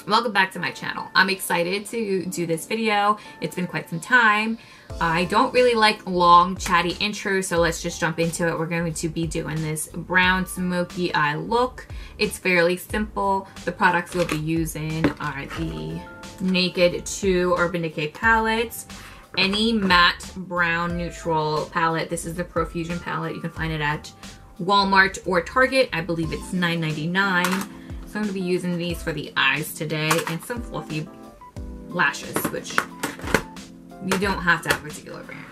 Welcome back to my channel. I'm excited to do this video. It's been quite some time. I don't really like long chatty intros, so let's just jump into it. We're going to be doing this brown smoky eye look. It's fairly simple. The products we'll be using are the Naked 2 Urban Decay palettes, any matte brown neutral palette. This is the Profusion palette. You can find it at Walmart or Target. I believe it's $9.99. So I'm going to be using these for the eyes today, and some fluffy lashes, which you don't have to have a particular brand.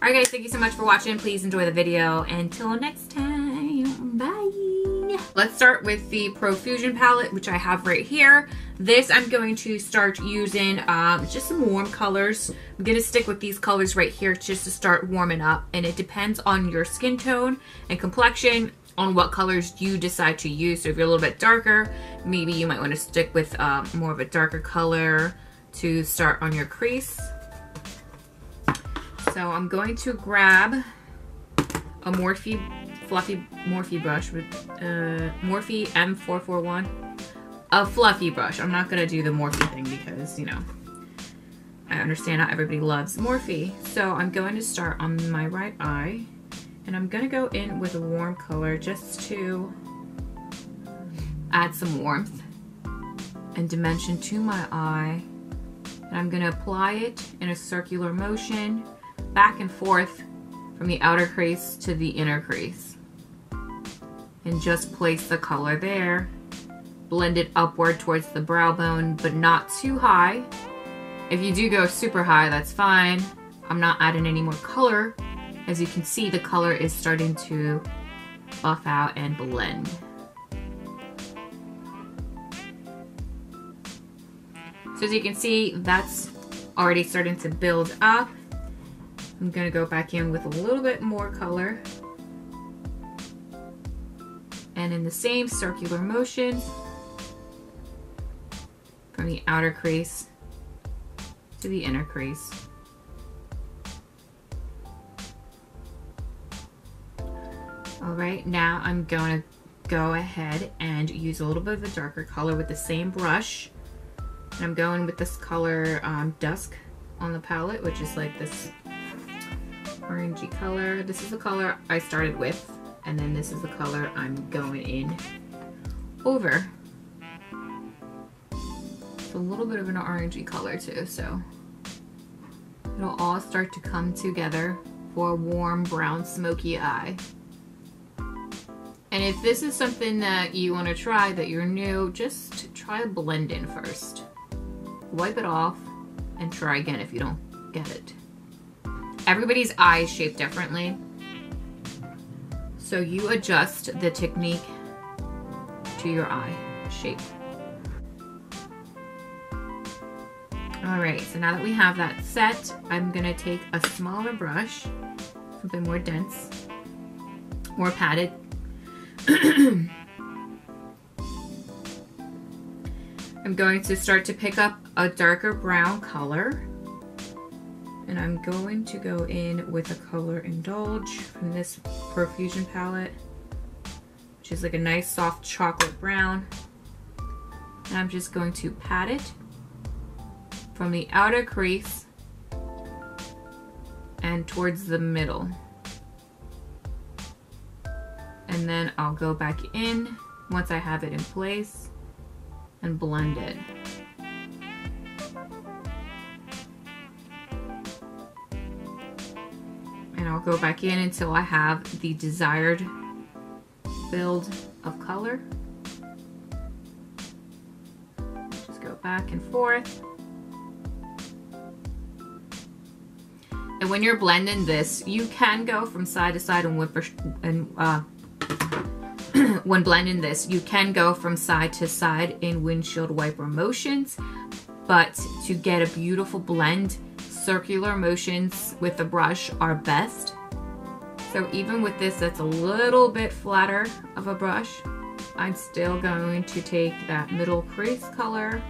Alright guys, thank you so much for watching. Please enjoy the video. Until next time, bye! Let's start with the Profusion palette, which I have right here. This I'm going to start using just some warm colors. I'm going to stick with these colors right here just to start warming up, and it depends on your skin tone and complexion on what colors you decide to use. So if you're a little bit darker, maybe you might want to stick with more of a darker color to start on your crease. So I'm going to grab a Morphe fluffy Morphe brush with Morphe M441. A fluffy brush. I'm not going to do the Morphe thing because, you know, I understand not everybody loves Morphe. So I'm going to start on my right eye. And I'm going to go in with a warm color just to add some warmth and dimension to my eye. And I'm going to apply it in a circular motion back and forth from the outer crease to the inner crease. And just place the color there. Blend it upward towards the brow bone, but not too high. If you do go super high, that's fine. I'm not adding any more color. As you can see, the color is starting to buff out and blend. So as you can see, that's already starting to build up. I'm going to go back in with a little bit more color. And in the same circular motion, from the outer crease to the inner crease. Alright, now I'm going to go ahead and use a little bit of a darker color with the same brush. And I'm going with this color Dusk on the palette, which is like this orangey color. This is the color I started with, and then this is the color I'm going in over. It's a little bit of an orangey color too, so it'll all start to come together for a warm brown smoky eye. And if this is something that you want to try, that you're new, just try a blend in first. Wipe it off and try again if you don't get it. Everybody's eye is shaped differently, so you adjust the technique to your eye shape. Alright, so now that we have that set, I'm going to take a smaller brush, something more dense, more padded. I'm going to start to pick up a darker brown color, and I'm going to go in with a color Indulge from this Profusion palette, which is like a nice soft chocolate brown, and I'm just going to pat it from the outer crease and towards the middle. And then I'll go back in once I have it in place and blend it. And I'll go back in until I have the desired build of color. Just go back and forth. And when you're blending this, you can go from side to side when blending this, you can go from side to side in windshield wiper motions, but to get a beautiful blend, circular motions with the brush are best. So even with this that's a little bit flatter of a brush, I'm still going to take that middle crease color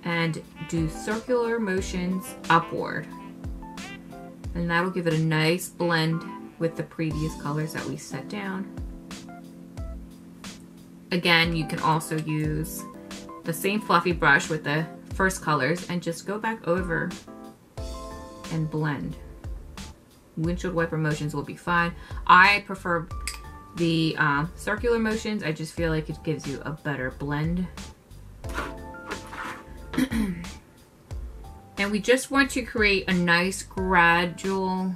and do circular motions upward. And that'll give it a nice blend with the previous colors that we set down. Again, you can also use the same fluffy brush with the first colors and just go back over and blend. Windshield wiper motions will be fine. I prefer the circular motions. I just feel like it gives you a better blend. And we just want to create a nice gradual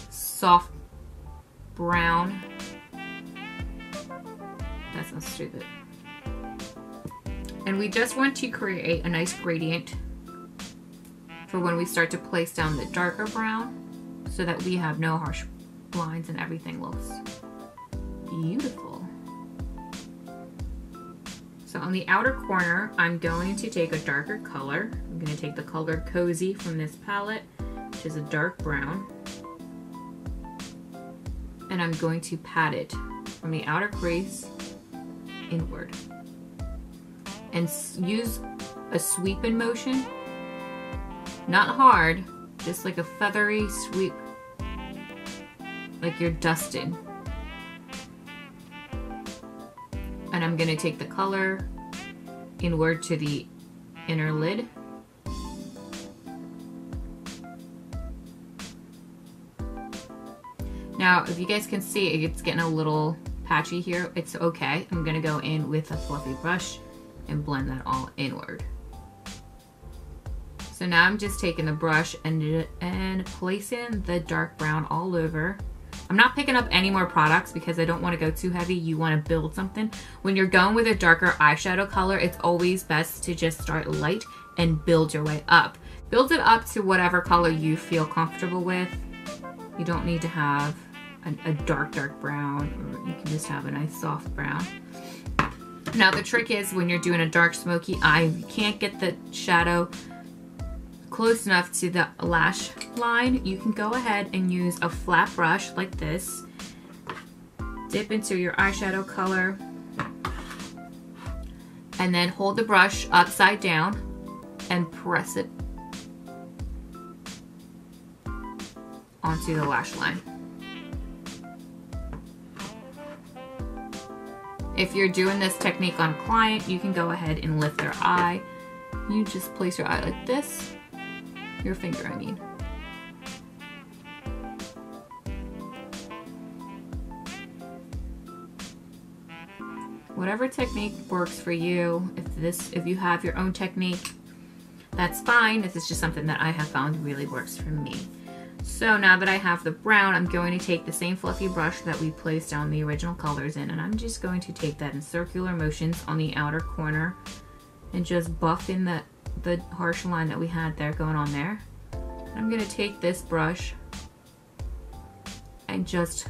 soft brown. That sounds stupid. And we just want to create a nice gradient for when we start to place down the darker brown so that we have no harsh lines and everything looks beautiful. So on the outer corner, I'm going to take a darker color. I'm going to take the color Cozy from this palette, which is a dark brown. And I'm going to pat it from the outer crease inward. And use a sweeping motion. Not hard, just like a feathery sweep, like you're dusting. And I'm gonna take the color inward to the inner lid. Now, if you guys can see, it's getting a little patchy here. It's okay. I'm gonna go in with a fluffy brush and blend that all inward. So now I'm just taking the brush and placing the dark brown all over. I'm not picking up any more products because I don't want to go too heavy. You want to build something. When you're going with a darker eyeshadow color, it's always best to just start light and build your way up. Build it up to whatever color you feel comfortable with. You don't need to have a dark brown, or you can just have a nice soft brown. Now the trick is when you're doing a dark smoky eye, you can't get the shadow close enough to the lash line, you can go ahead and use a flat brush like this. Dip into your eyeshadow color and then hold the brush upside down and press it onto the lash line. If you're doing this technique on a client, you can go ahead and lift their eye. You just place your eye like this. Your finger, I mean. Whatever technique works for you. If you have your own technique, that's fine. This is just something that I have found really works for me. So now that I have the brown, I'm going to take the same fluffy brush that we placed down the original colors in, and I'm just going to take that in circular motions on the outer corner and just buff in the harsh line that we had there going on there. I'm going to take this brush and just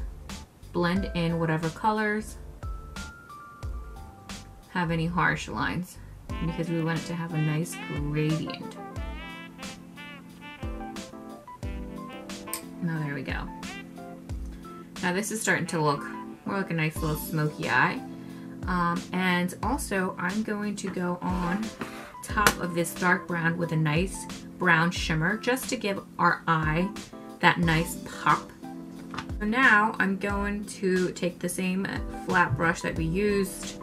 blend in whatever colors have any harsh lines, because we want it to have a nice gradient. Now there we go. Now this is starting to look more like a nice little smoky eye. And also I'm going to go on top of this dark brown with a nice brown shimmer just to give our eye that nice pop. So now I'm going to take the same flat brush that we used.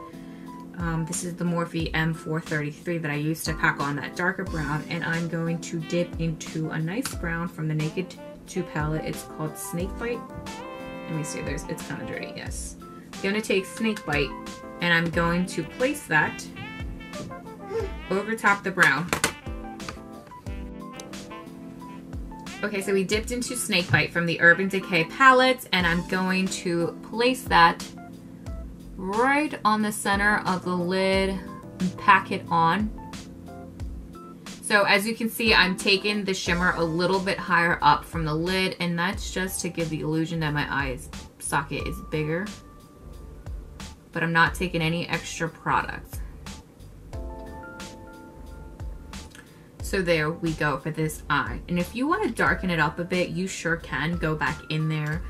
This is the Morphe M433 that I used to pack on that darker brown, and I'm going to dip into a nice brown from the Naked 2 palette. It's called Snakebite. Let me see, it's kind of dirty, yes. I'm going to take Snakebite and I'm going to place that over top the brown. Okay, so we dipped into Snakebite from the Urban Decay palette, and I'm going to place that right on the center of the lid and pack it on. So as you can see, I'm taking the shimmer a little bit higher up from the lid, and that's just to give the illusion that my eye socket is bigger. But I'm not taking any extra product. So there we go for this eye. And if you want to darken it up a bit, you sure can go back in there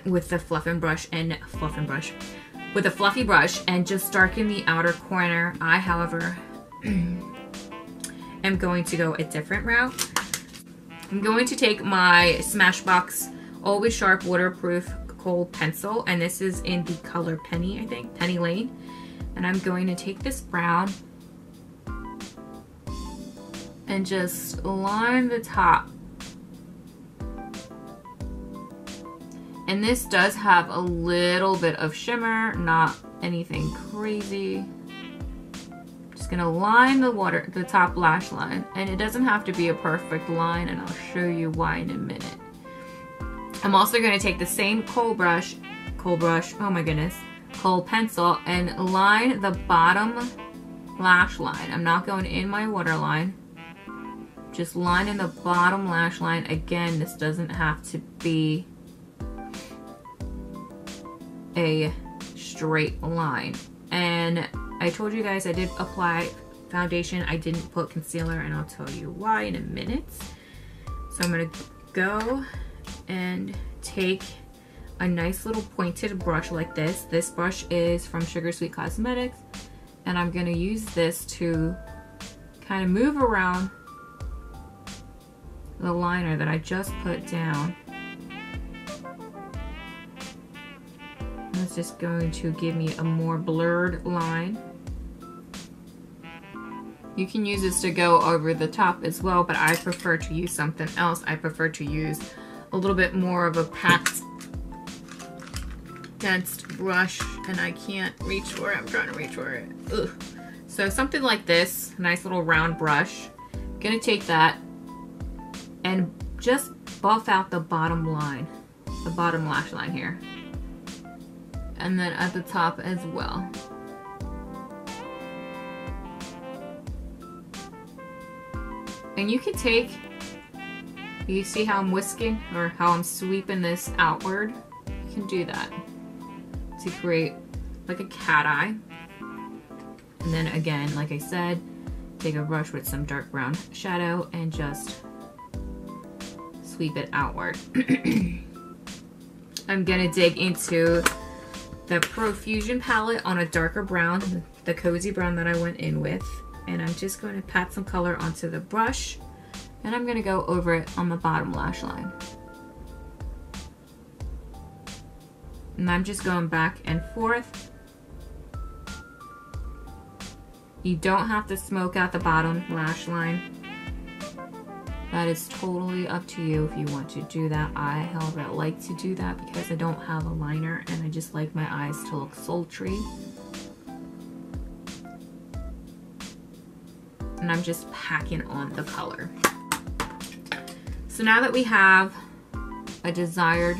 with the fluffy brush with a fluffy brush and just darken the outer corner. I, however, am going to go a different route. I'm going to take my Smashbox Always Sharp Waterproof Khol pencil, and this is in the color Penny, I think, Penny Lane. And I'm going to take this brown and just line the top. And this does have a little bit of shimmer, not anything crazy. Just gonna line the top lash line, and it doesn't have to be a perfect line, and I'll show you why in a minute. I'm also gonna take the same khol brush, oh my goodness, khol pencil, and line the bottom lash line. I'm not going in my waterline, just lining the bottom lash line. Again, this doesn't have to be a straight line. And I told you guys I did apply foundation. I didn't put concealer, and I'll tell you why in a minute. So I'm gonna go and take a nice little pointed brush like this. This brush is from Sugar Sweet Cosmetics, and I'm gonna use this to kind of move around the liner that I just put down. It's just going to give me a more blurred line. You can use this to go over the top as well, but I prefer to use something else. I prefer to use a little bit more of a packed, dense brush, and I can't reach for it. I'm trying to reach for it. Ugh. So something like this, nice little round brush. I'm gonna take that and just buff out the bottom line, the bottom lash line here. And then at the top as well. And you can take, you see how I'm whisking or how I'm sweeping this outward? You can do that to create like a cat eye. And then again, like I said, take a brush with some dark brown shadow and just sweep it outward. I'm gonna dig into the Profusion palette on a darker brown, the cozy brown that I went in with, and I'm just going to pat some color onto the brush, and I'm going to go over it on the bottom lash line. And I'm just going back and forth. You don't have to smoke out the bottom lash line. That is totally up to you if you want to do that. I, however, like to do that because I don't have a liner and I just like my eyes to look sultry. And I'm just packing on the color. So now that we have a desired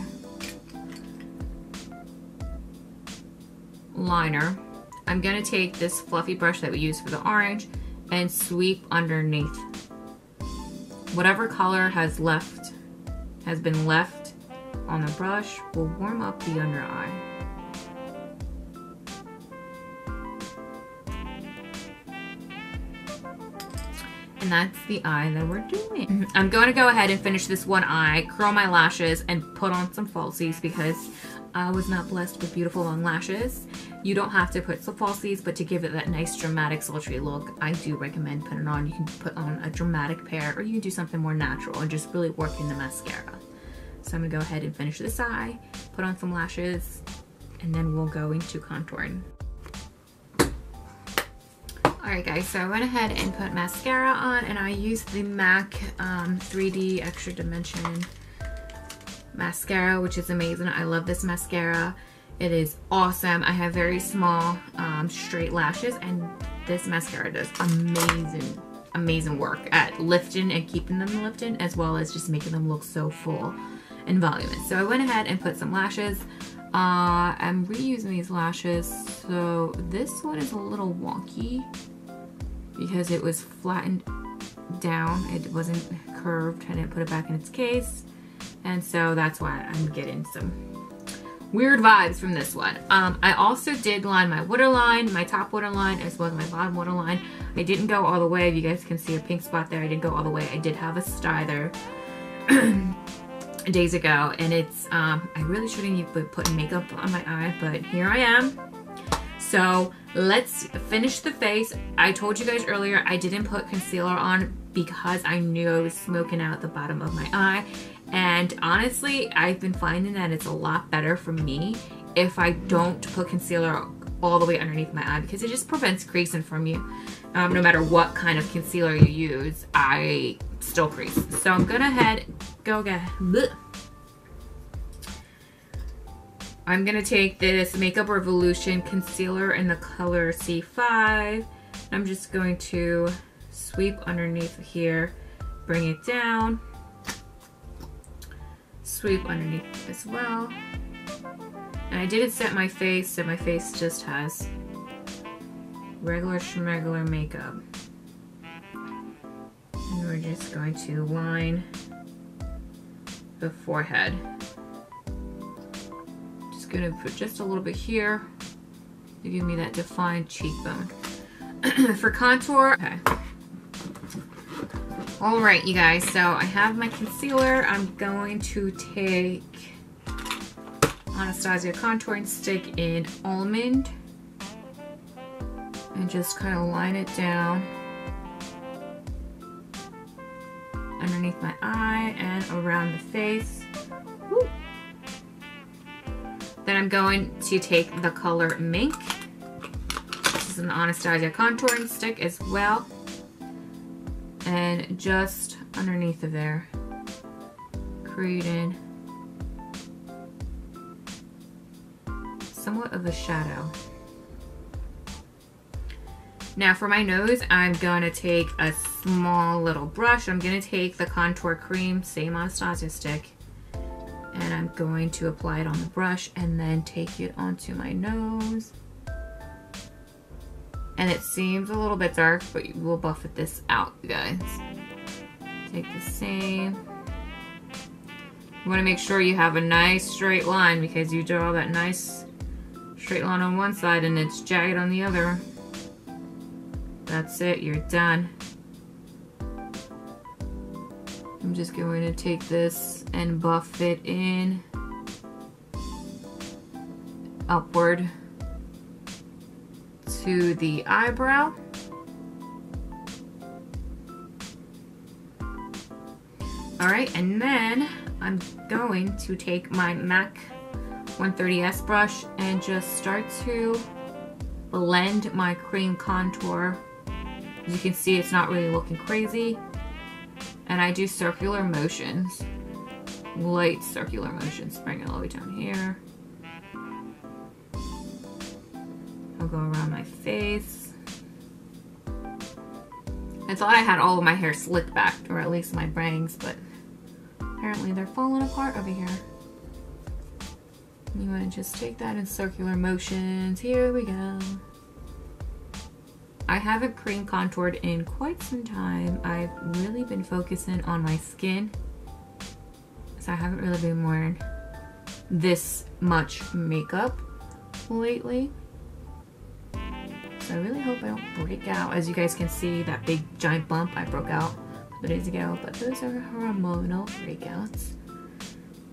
liner, I'm gonna take this fluffy brush that we use for the orange and sweep underneath. Whatever color has been left on the brush will warm up the under eye. And that's the eye that we're doing. I'm going to go ahead and finish this one eye, curl my lashes, and put on some falsies because I was not blessed with beautiful long lashes. You don't have to put some falsies, but to give it that nice dramatic sultry look, I do recommend putting it on. You can put on a dramatic pair, or you can do something more natural and just really work in the mascara. So I'm gonna go ahead and finish this eye, put on some lashes, and then we'll go into contouring. Alright guys, so I went ahead and put mascara on, and I used the MAC 3D Extra Dimension mascara, which is amazing. I love this mascara. It is awesome. I have very small straight lashes, and this mascara does amazing work at lifting and keeping them lifting, as well as just making them look so full and voluminous. So I went ahead and put some lashes. I'm reusing these lashes, so this one is a little wonky because it was flattened down. It wasn't curved. I didn't put it back in its case, and so that's why I'm getting some weird vibes from this one. I also did line my waterline, my top waterline, as well as my bottom waterline. I didn't go all the way. If you guys can see a pink spot there, I didn't go all the way. I did have a sty there days ago, and it's, I really shouldn't have put makeup on my eye, but here I am. So let's finish the face. I told you guys earlier I didn't put concealer on because I knew I was smoking out the bottom of my eye. And honestly, I've been finding that it's a lot better for me if I don't put concealer all the way underneath my eye because it just prevents creasing from you. No matter what kind of concealer you use, I still crease. So I'm gonna I'm gonna take this Makeup Revolution concealer in the color C5. I'm just going to sweep underneath here, bring it down, sweep underneath as well. And I didn't set my face, so my face just has regular schmegular makeup. And we're just going to line the forehead. Just gonna put just a little bit here to give me that defined cheekbone. For contour, okay. All right, you guys, so I have my concealer. I'm going to take Anastasia contouring stick in Almond and just kind of line it down underneath my eye and around the face. Woo. Then I'm going to take the color Mink. This is an Anastasia contouring stick as well. And just underneath of there, creating somewhat of a shadow. Now for my nose, I'm gonna take a small little brush. I'm gonna take the contour cream, same Anastasia stick, and I'm going to apply it on the brush and then take it onto my nose. And it seems a little bit dark, but we'll buff this out, you guys. Take the same. You want to make sure you have a nice straight line because you draw that nice straight line on one side and it's jagged on the other. That's it, you're done. I'm just going to take this and buff it in upward to the eyebrow. All right, and then I'm going to take my MAC 130S brush and just start to blend my cream contour. As you can see, it's not really looking crazy. And I do circular motions, light circular motions, bring it all the way down here. I'll go around my face. I thought I had all of my hair slicked back, or at least my bangs, but apparently they're falling apart over here. You want to just take that in circular motions. Here we go. I haven't cream contoured in quite some time. I've really been focusing on my skin, so I haven't really been wearing this much makeup lately. So I really hope I don't break out. As you guys can see, that big giant bump I broke out a couple days ago, but those are hormonal breakouts.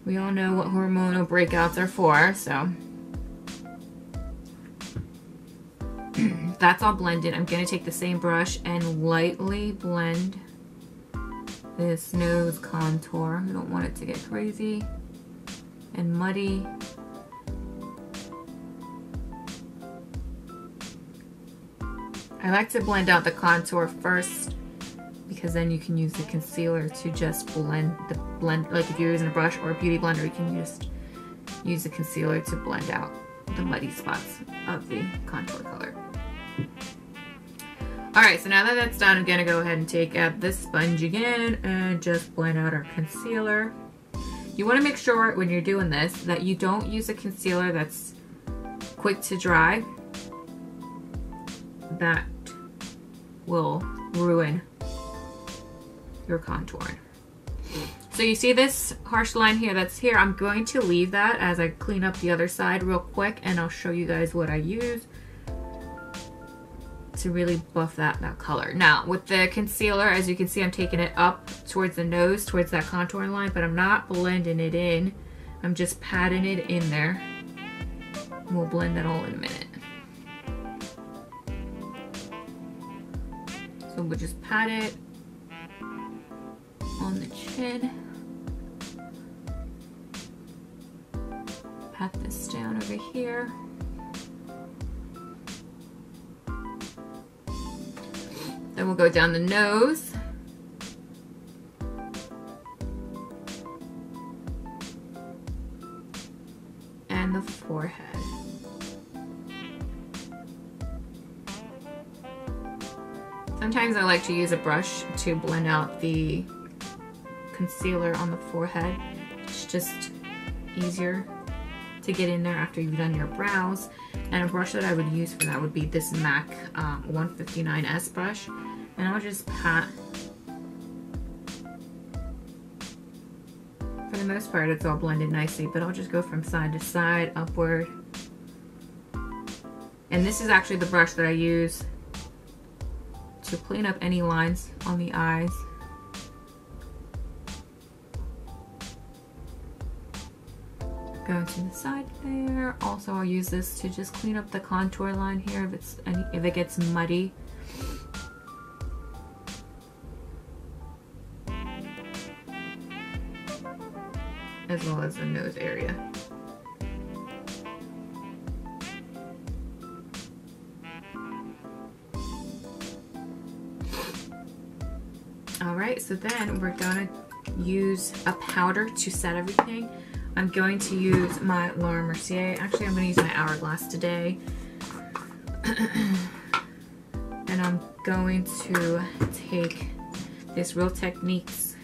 We all know what hormonal breakouts are for, so. That's all blended. I'm gonna take the same brush and lightly blend this nose contour. I don't want it to get crazy and muddy. I like to blend out the contour first because then you can use the concealer to just blend, like if you're using a brush or a beauty blender, you can just use the concealer to blend out the muddy spots of the contour color. Alright, so now that that's done, I'm going to go ahead and take out this sponge again and just blend out our concealer. You want to make sure when you're doing this that you don't use a concealer that's quick to dry. That will ruin your contouring. So you see this harsh line here that's here. I'm going to leave that as I clean up the other side real quick, and I'll show you guys what I use to really buff that color. Now with the concealer, as you can see, I'm taking it up towards the nose, towards that contouring line, but I'm not blending it in. I'm just patting it in there. We'll blend that all in a minute. So we'll just pat it on the chin. Pat this down over here. Then we'll go down the nose. And the forehead. Sometimes I like to use a brush to blend out the concealer on the forehead. It's just easier to get in there after you've done your brows. And a brush that I would use for that would be this MAC 159S brush. And I'll just pat. For the most part, it's all blended nicely, but I'll just go from side to side, upward. And this is actually the brush that I use to clean up any lines on the eyes. Go to the side there. Also, I'll use this to just clean up the contour line here if it gets muddy. As well as the nose area. Alright, so then we're gonna use a powder to set everything. I'm going to use my Laura Mercier. Actually, I'm going to use my Hourglass today. And I'm going to take this Real Techniques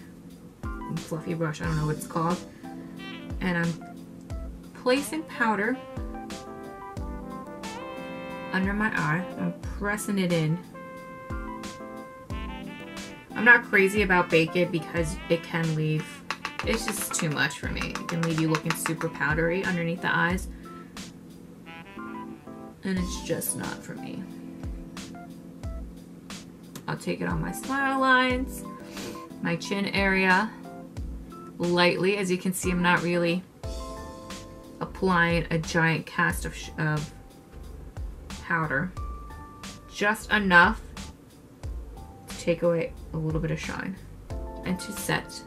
fluffy brush, I don't know what it's called. And I'm placing powder under my eye. I'm pressing it in. I'm not crazy about Bake It because it can leave, it's just too much for me. It can leave you looking super powdery underneath the eyes. And it's just not for me. I'll take it on my smile lines, my chin area, lightly. As you can see, I'm not really applying a giant cast of powder. Just enough to take away a little bit of shine and to set.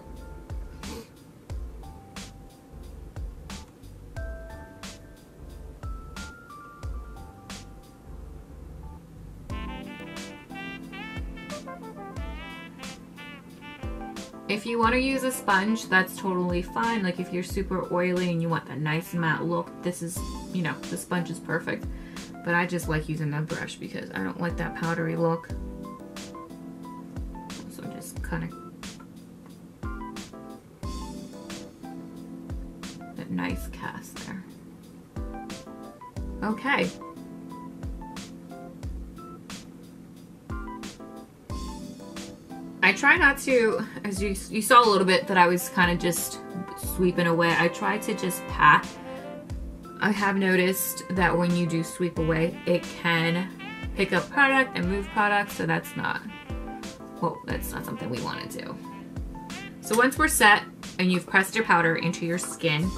If you want to use a sponge, that's totally fine. Like if you're super oily and you want that nice matte look, this is, you know, the sponge is perfect. But I just like using a brush because I don't like that powdery look. So just kind of that nice cast there. Okay. I try not to, as you saw a little bit that I was kind of just sweeping away. I try to just pat. I have noticed that when you do sweep away, it can pick up product and move product, so that's not, well, that's not something we want to do. So once we're set and you've pressed your powder into your skin,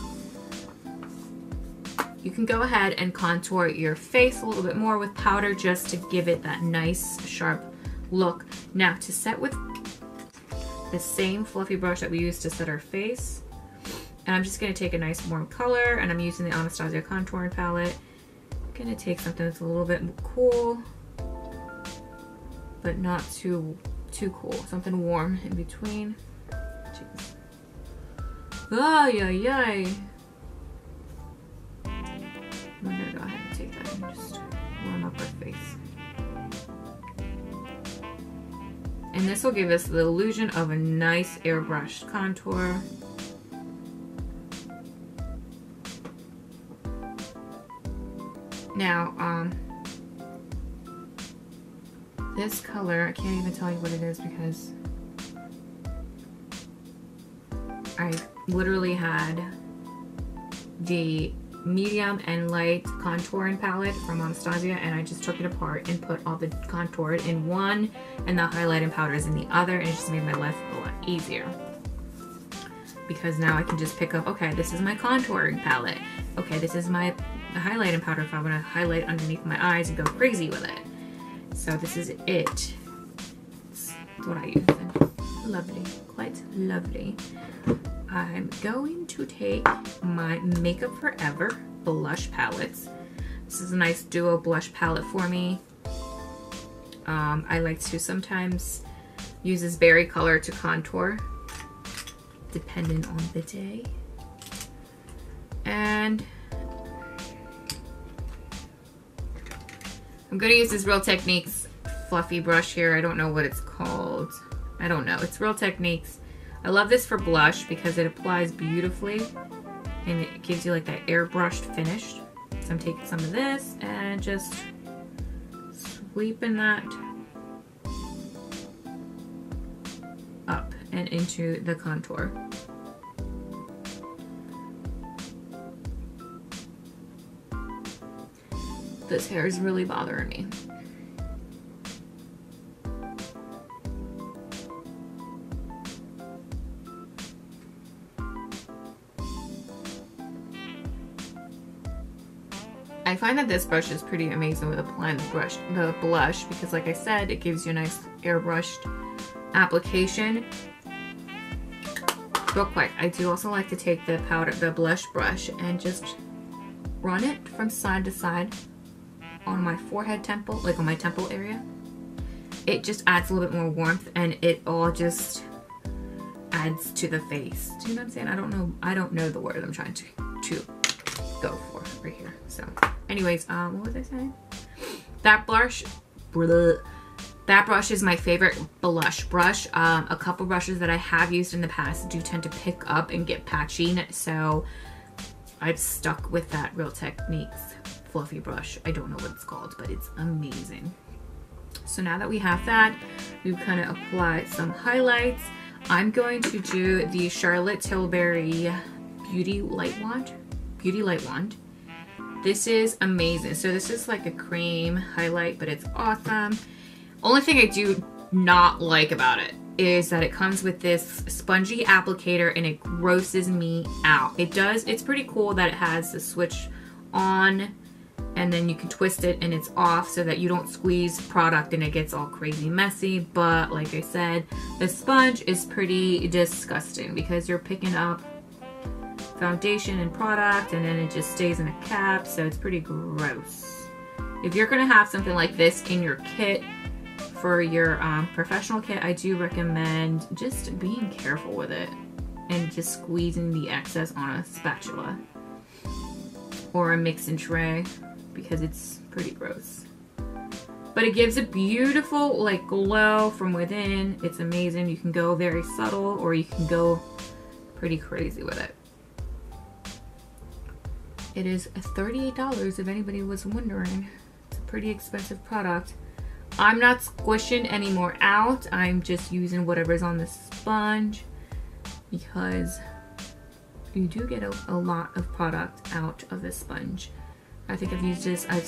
you can go ahead and contour your face a little bit more with powder just to give it that nice sharp look. Now to set with the same fluffy brush that we used to set our face, and I'm just going to take a nice warm color, and I'm using the Anastasia Contour palette. I'm going to take something that's a little bit cool, but not too cool. Something warm in between. Jeez. Ay, ay, ay. I'm going to go ahead and take that and just warm up our face. And this will give us the illusion of a nice airbrushed contour. Now, this color, I can't even tell you what it is because I literally had the medium and light contouring palette from Anastasia, and I just took it apart and put all the contour in one and the highlighting powders in the other, and it just made my life a lot easier because now I can just pick up, okay, this is my contouring palette, okay, this is my highlighting powder if I want to highlight underneath my eyes and go crazy with it. So this is it. It's what I use. Lovely, quite lovely. I'm going to take my Makeup Forever blush palettes. This is a nice duo blush palette for me. I like to sometimes use this berry color to contour, depending on the day. And I'm gonna use this Real Techniques fluffy brush here. I don't know what it's called. I don't know. It's Real Techniques. I love this for blush because it applies beautifully and it gives you like that airbrushed finish. So I'm taking some of this and just sweeping that up and into the contour. This hair is really bothering me. I find that this brush is pretty amazing with applying the blush because, like I said, it gives you a nice airbrushed application. Real quick, I do also like to take the blush brush and just run it from side to side on my forehead temple, like on my temple area. It just adds a little bit more warmth and it all just adds to the face. Do you know what I'm saying? I don't know the word I'm trying to go for right here. So anyways, what was I saying? That brush is my favorite blush brush. A couple brushes that I have used in the past do tend to pick up and get patchy, so I've stuck with that Real Techniques fluffy brush. I don't know what it's called, but it's amazing. So now that we have that, we've kind of applied some highlights. I'm going to do the Charlotte Tilbury Beauty Light Wand. This is amazing. So this is like a cream highlight, but it's awesome. Only thing I do not like about it is that it comes with this spongy applicator and it grosses me out. It's pretty cool that it has the switch on and then you can twist it and it's off so that you don't squeeze product and it gets all crazy messy. But like I said, the sponge is pretty disgusting because you're picking up foundation and product and then it just stays in a cap, so it's pretty gross. If you're gonna have something like this in your kit for your professional kit, I do recommend just being careful with it and just squeezing the excess on a spatula or a mixing tray because it's pretty gross. But it gives a beautiful like glow from within. It's amazing. You can go very subtle or you can go pretty crazy with it. It is $38 if anybody was wondering. It's a pretty expensive product. I'm not squishing any more out. I'm just using whatever's on the sponge because you do get a lot of product out of this sponge. I think I've used this, I've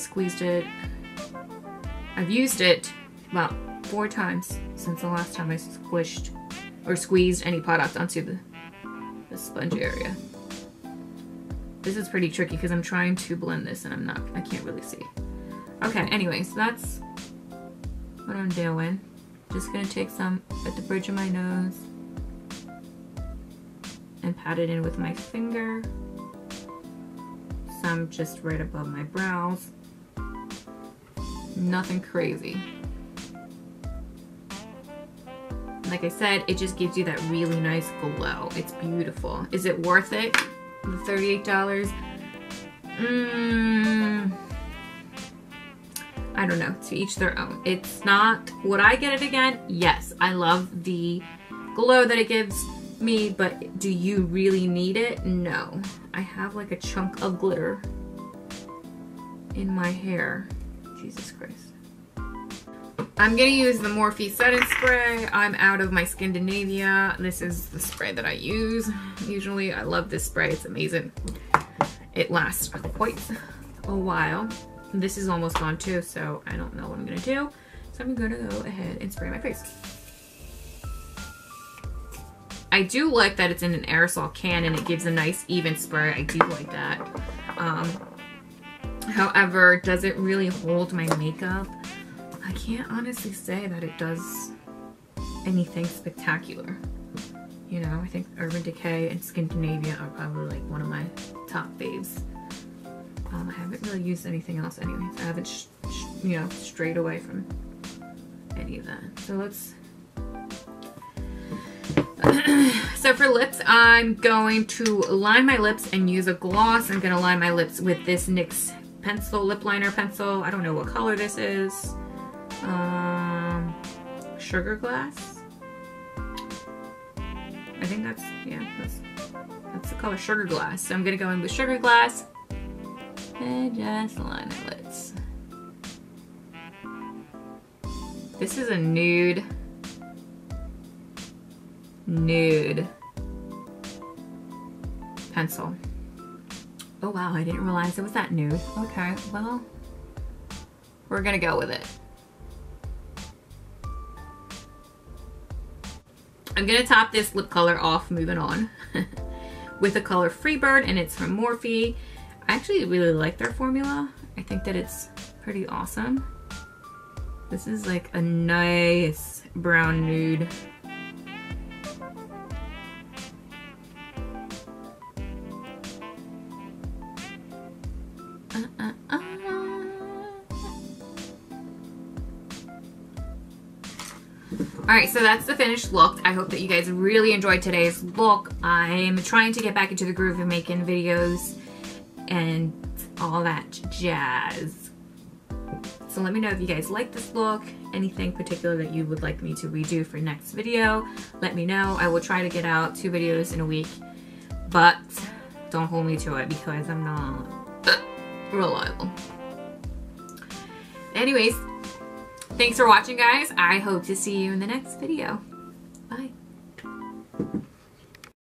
used it about 4 times since the last time I squished or squeezed any product onto the sponge area. This is pretty tricky because I'm trying to blend this and I can't really see. Okay, anyways, that's what I'm doing. Just gonna take some at the bridge of my nose and pat it in with my finger. Some just right above my brows. Nothing crazy. Like I said, it just gives you that really nice glow. It's beautiful. Is it worth it? The $38? I don't know, to each their own. It's not, would I get it again? Yes, I love the glow that it gives me, but do you really need it? No. I have like a chunk of glitter in my hair. Jesus Christ. I'm gonna use the Morphe setting spray. I'm out of my Scandinavia. This is the spray that I use. Usually I love this spray, it's amazing. It lasts quite a while. This is almost gone too, so I don't know what I'm gonna do. So I'm gonna go ahead and spray my face. I do like that it's in an aerosol can and it gives a nice even spray. I do like that. However, does it really hold my makeup? I can't honestly say that it does anything spectacular. You know, I think Urban Decay and Scandinavia are probably like one of my top faves. I haven't really used anything else anyways. I haven't, you know, strayed away from any of that. So let's... So for lips, I'm going to line my lips and use a gloss. I'm going to line my lips with this NYX pencil, lip liner pencil. I don't know what color this is. Sugar Glass. I think that's, yeah, that's the color Sugar Glass. So I'm going to go in with Sugar Glass and just line my lips. This is a nude pencil. Oh wow, I didn't realize it was that nude. Okay, well, we're gonna go with it. I'm gonna top this lip color off, moving on, with the color Freebird, and it's from Morphe. I actually really like their formula. I think that it's pretty awesome. This is like a nice brown nude. Alright, so that's the finished look. I hope that you guys really enjoyed today's look. I'm trying to get back into the groove of making videos and all that jazz. So let me know if you guys like this look, anything particular that you would like me to redo for next video. Let me know. I will try to get out 2 videos in a week, but don't hold me to it because I'm not reliable. Anyways, thanks for watching, guys. I hope to see you in the next video.